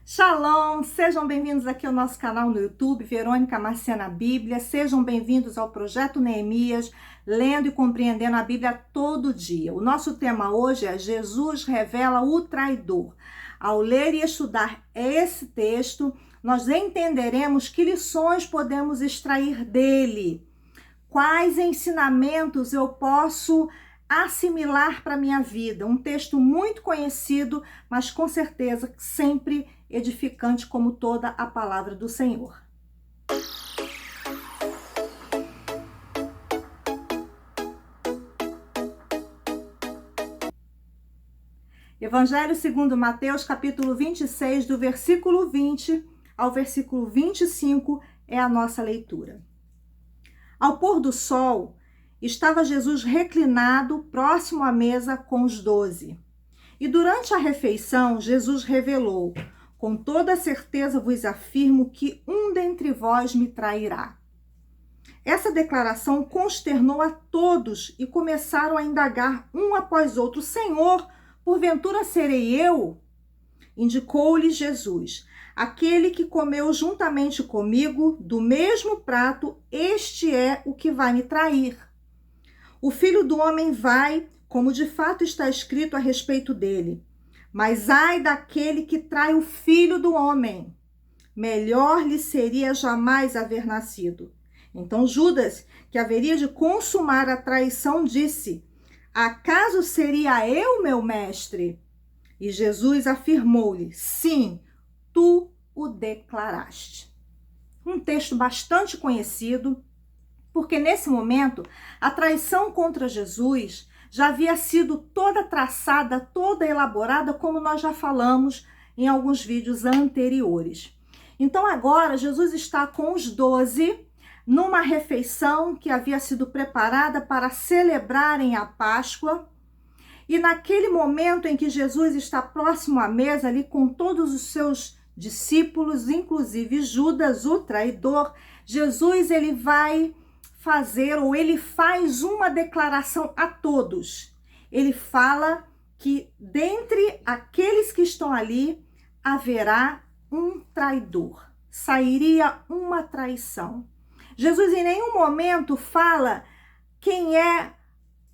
Shalom, sejam bem-vindos aqui ao nosso canal no YouTube, Verônica Marciana Bíblia. Sejam bem-vindos ao Projeto Neemias, lendo e compreendendo a Bíblia todo dia. O nosso tema hoje é Jesus revela o traidor. Ao ler e estudar esse texto, nós entenderemos que lições podemos extrair dele, quais ensinamentos eu posso assimilar para a minha vida. Um texto muito conhecido, mas com certeza sempre edificante, como toda a palavra do Senhor. Evangelho segundo Mateus, capítulo 26, do versículo 20 ao versículo 25, é a nossa leitura. Ao pôr do sol, estava Jesus reclinado próximo à mesa com os 12. E durante a refeição, Jesus revelou: com toda certeza vos afirmo que um dentre vós me trairá. Essa declaração consternou a todos e começaram a indagar um após outro: Senhor, porventura serei eu? Indicou-lhe Jesus: aquele que comeu juntamente comigo do mesmo prato, este é o que vai me trair. O Filho do Homem vai, como de fato está escrito a respeito dele. Mas ai daquele que trai o Filho do Homem. Melhor lhe seria jamais haver nascido. Então Judas, que haveria de consumar a traição, disse: acaso seria eu, meu mestre? E Jesus afirmou-lhe: sim, tu o declaraste. Um texto bastante conhecido, porque nesse momento a traição contra Jesus já havia sido toda traçada, toda elaborada, como nós já falamos em alguns vídeos anteriores. Então agora Jesus está com os 12 numa refeição que havia sido preparada para celebrarem a Páscoa. E naquele momento em que Jesus está próximo à mesa ali com todos os seus discípulos, inclusive Judas, o traidor, Jesus ele vai fazer, ou ele faz uma declaração a todos. Ele fala que dentre aqueles que estão ali haverá um traidor, sairia uma traição. Jesus em nenhum momento fala quem é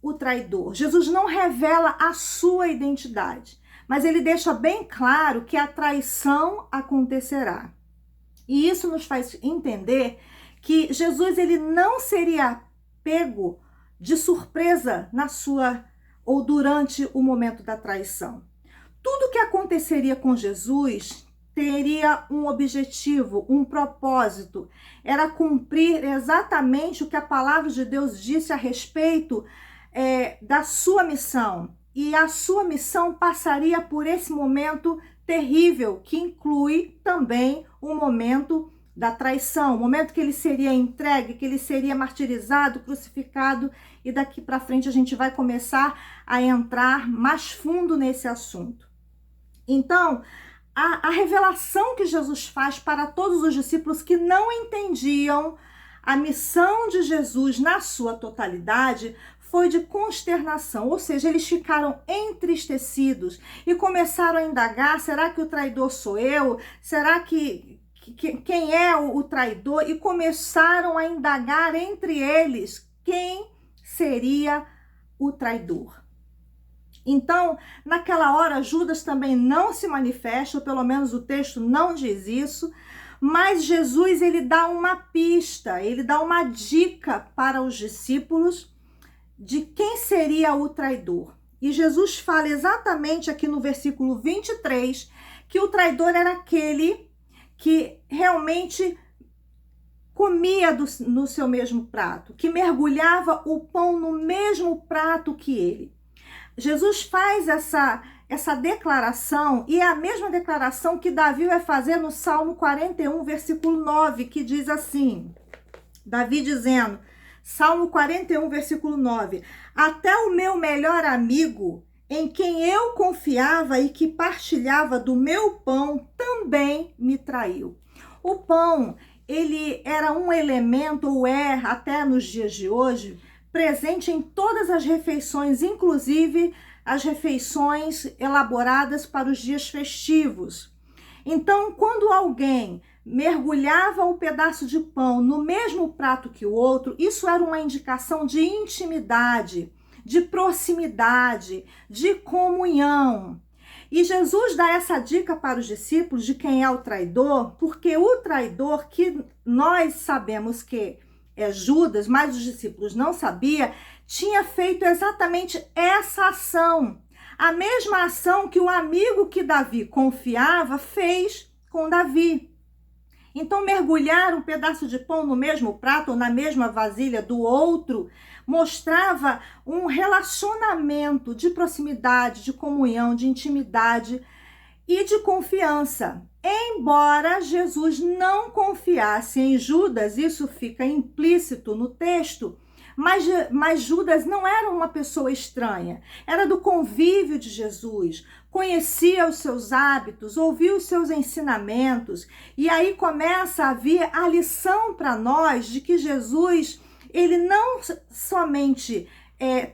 o traidor. Jesus não revela a sua identidade, mas ele deixa bem claro que a traição acontecerá. E isso nos faz entender que Jesus ele não seria pego de surpresa na sua ou durante o momento da traição. Tudo que aconteceria com Jesus teria um objetivo, um propósito. Era cumprir exatamente o que a palavra de Deus disse a respeito da sua missão. E a sua missão passaria por esse momento terrível, que inclui também o momento da traição, o momento que ele seria entregue, que ele seria martirizado, crucificado, e daqui para frente a gente vai começar a entrar mais fundo nesse assunto. Então, a revelação que Jesus faz para todos os discípulos que não entendiam a missão de Jesus na sua totalidade foi de consternação, ou seja, eles ficaram entristecidos e começaram a indagar: será que o traidor sou eu? Será que quem é o traidor? E começaram a indagar entre eles quem seria o traidor. Então, naquela hora, Judas também não se manifesta, ou pelo menos o texto não diz isso, mas Jesus ele dá uma pista, ele dá uma dica para os discípulos de quem seria o traidor. E Jesus fala exatamente aqui no versículo 23 que o traidor era aquele que realmente comia no seu mesmo prato, que mergulhava o pão no mesmo prato que ele. Jesus faz essa declaração, e é a mesma declaração que Davi vai fazer no Salmo 41, versículo 9, que diz assim, Davi dizendo, Salmo 41, versículo 9, até o meu melhor amigo, em quem eu confiava e que partilhava do meu pão, também me traiu. O pão, ele era um elemento, ou é até nos dias de hoje, presente em todas as refeições, inclusive as refeições elaboradas para os dias festivos. Então, quando alguém mergulhava o pedaço de pão no mesmo prato que o outro, isso era uma indicação de intimidade, de proximidade, de comunhão. E Jesus dá essa dica para os discípulos de quem é o traidor, porque o traidor, que nós sabemos que é Judas, mas os discípulos não sabiam, tinha feito exatamente essa ação. A mesma ação que o amigo que Davi confiava fez com Davi. Então, mergulhar um pedaço de pão no mesmo prato ou na mesma vasilha do outro mostrava um relacionamento de proximidade, de comunhão, de intimidade e de confiança. Embora Jesus não confiasse em Judas, isso fica implícito no texto, mas Judas não era uma pessoa estranha, era do convívio de Jesus, conhecia os seus hábitos, ouvia os seus ensinamentos, e aí começa a vir a lição para nós de que Jesus, ele não somente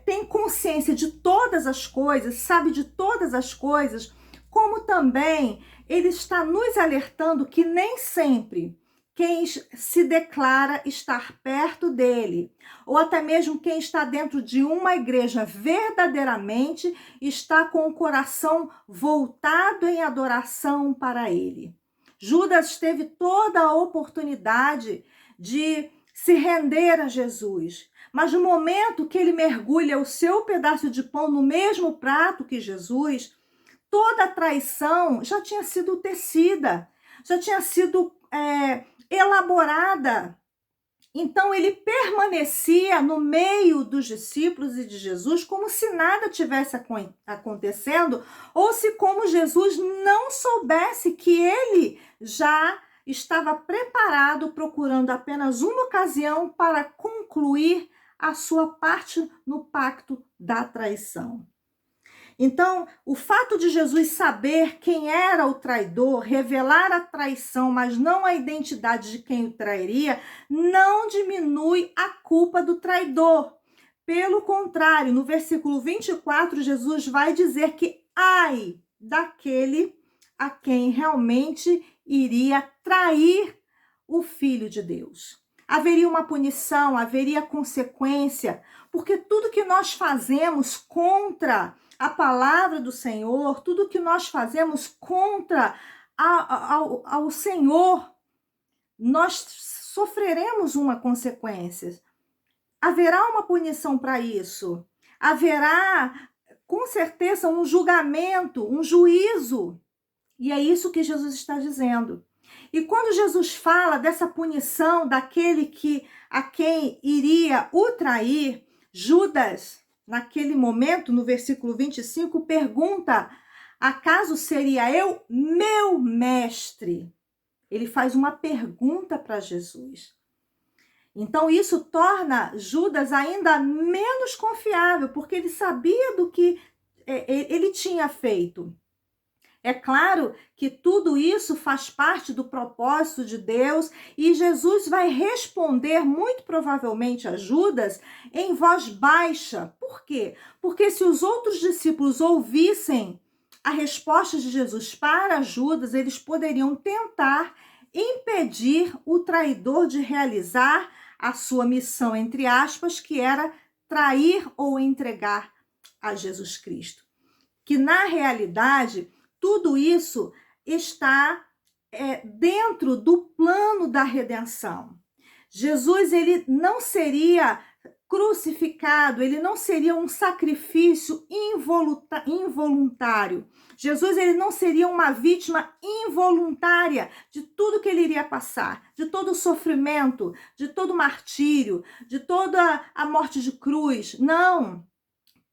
tem consciência de todas as coisas, sabe de todas as coisas, como também ele está nos alertando que nem sempre quem se declara estar perto dele, ou até mesmo quem está dentro de uma igreja verdadeiramente, está com o coração voltado em adoração para ele. Judas teve toda a oportunidade de se render a Jesus, mas no momento que ele mergulha o seu pedaço de pão no mesmo prato que Jesus, toda a traição já tinha sido tecida, já tinha sido elaborada. Então ele permanecia no meio dos discípulos e de Jesus como se nada tivesse acontecendo, ou se como Jesus não soubesse que ele já estava preparado, procurando apenas uma ocasião para concluir a sua parte no pacto da traição. Então, o fato de Jesus saber quem era o traidor, revelar a traição, mas não a identidade de quem o trairia, não diminui a culpa do traidor. Pelo contrário, no versículo 24, Jesus vai dizer que ai daquele a quem realmente iria trair o Filho de Deus. Haveria uma punição, haveria consequência, porque tudo que nós fazemos contra a palavra do Senhor, tudo que nós fazemos contra ao Senhor, nós sofreremos uma consequência. Haverá uma punição para isso. Haverá, com certeza, um julgamento, um juízo. E é isso que Jesus está dizendo. E quando Jesus fala dessa punição daquele a quem iria o trair, Judas, naquele momento, no versículo 25, pergunta: acaso seria eu, meu mestre? Ele faz uma pergunta para Jesus. Então isso torna Judas ainda menos confiável, porque ele sabia do que ele tinha feito. É claro que tudo isso faz parte do propósito de Deus e Jesus vai responder muito provavelmente a Judas em voz baixa. Por quê? Porque se os outros discípulos ouvissem a resposta de Jesus para Judas, eles poderiam tentar impedir o traidor de realizar a sua missão, entre aspas, que era trair ou entregar a Jesus Cristo. Que na realidade tudo isso está dentro do plano da redenção. Jesus, ele não seria crucificado, ele não seria um sacrifício involuntário. Jesus, ele não seria uma vítima involuntária de tudo que ele iria passar, de todo o sofrimento, de todo o martírio, de toda a morte de cruz. Não.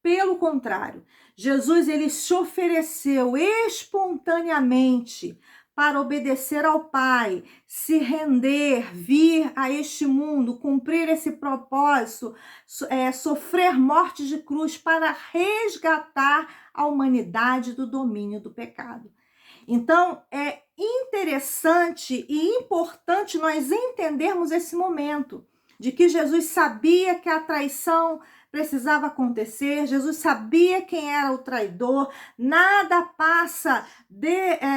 Pelo contrário, Jesus, ele se ofereceu espontaneamente para obedecer ao Pai, se render, vir a este mundo, cumprir esse propósito, sofrer morte de cruz para resgatar a humanidade do domínio do pecado. Então, é interessante e importante nós entendermos esse momento de que Jesus sabia que a traição precisava acontecer. Jesus sabia quem era o traidor. Nada passa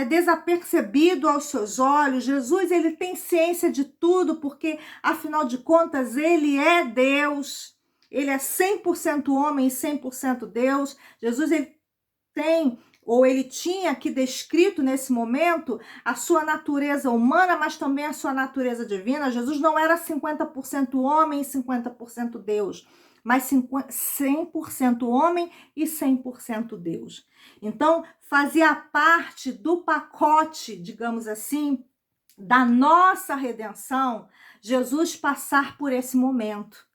desapercebido aos seus olhos. Jesus, ele tem ciência de tudo, porque, afinal de contas, ele é Deus. Ele é 100% homem e 100% Deus. Jesus, ele tem, ou ele tinha aqui descrito nesse momento a sua natureza humana, mas também a sua natureza divina. Jesus não era 50% homem e 50% Deus, mas 100% homem e 100% Deus. Então, fazia parte do pacote, digamos assim, da nossa redenção, Jesus passar por esse momento.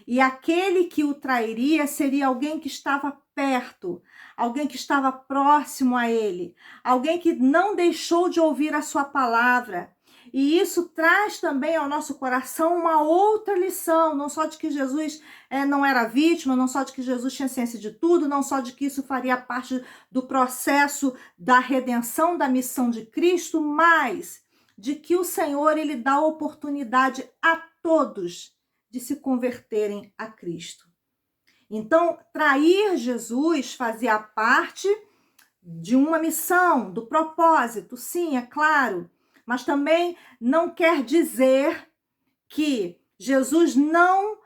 E aquele que o trairia seria alguém que estava perto, alguém que estava próximo a ele, alguém que não deixou de ouvir a sua palavra. E isso traz também ao nosso coração uma outra lição, não só de que Jesus não era vítima, não só de que Jesus tinha ciência de tudo, não só de que isso faria parte do processo da redenção, da missão de Cristo, mas de que o Senhor, ele dá oportunidade a todos de se converterem a Cristo. Então, trair Jesus fazia parte de uma missão, do propósito, sim, é claro, mas também não quer dizer que Jesus não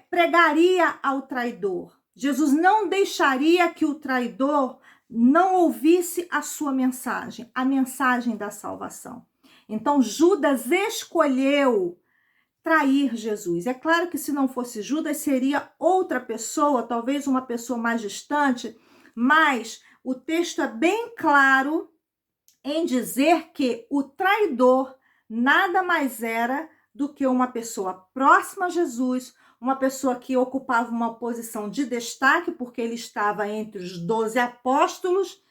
pregaria ao traidor. Jesus não deixaria que o traidor não ouvisse a sua mensagem, a mensagem da salvação. Então, Judas escolheu trair Jesus. É claro que se não fosse Judas, seria outra pessoa, talvez uma pessoa mais distante, mas o texto é bem claro em dizer que o traidor nada mais era do que uma pessoa próxima a Jesus, uma pessoa que ocupava uma posição de destaque, porque ele estava entre os 12 apóstolos,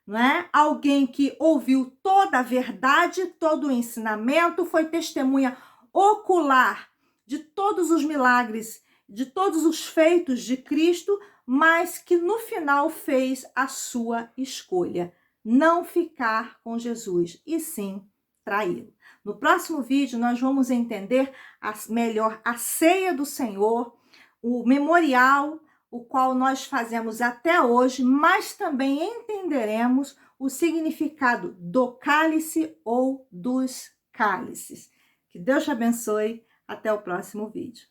não é? Alguém que ouviu toda a verdade, todo o ensinamento, foi testemunha ocular de todos os milagres, de todos os feitos de Cristo, mas que no final fez a sua escolha, não ficar com Jesus, e sim traí-lo. No próximo vídeo nós vamos entender melhor a ceia do Senhor, o memorial, o qual nós fazemos até hoje, mas também entenderemos o significado do cálice ou dos cálices. Que Deus te abençoe. Até o próximo vídeo.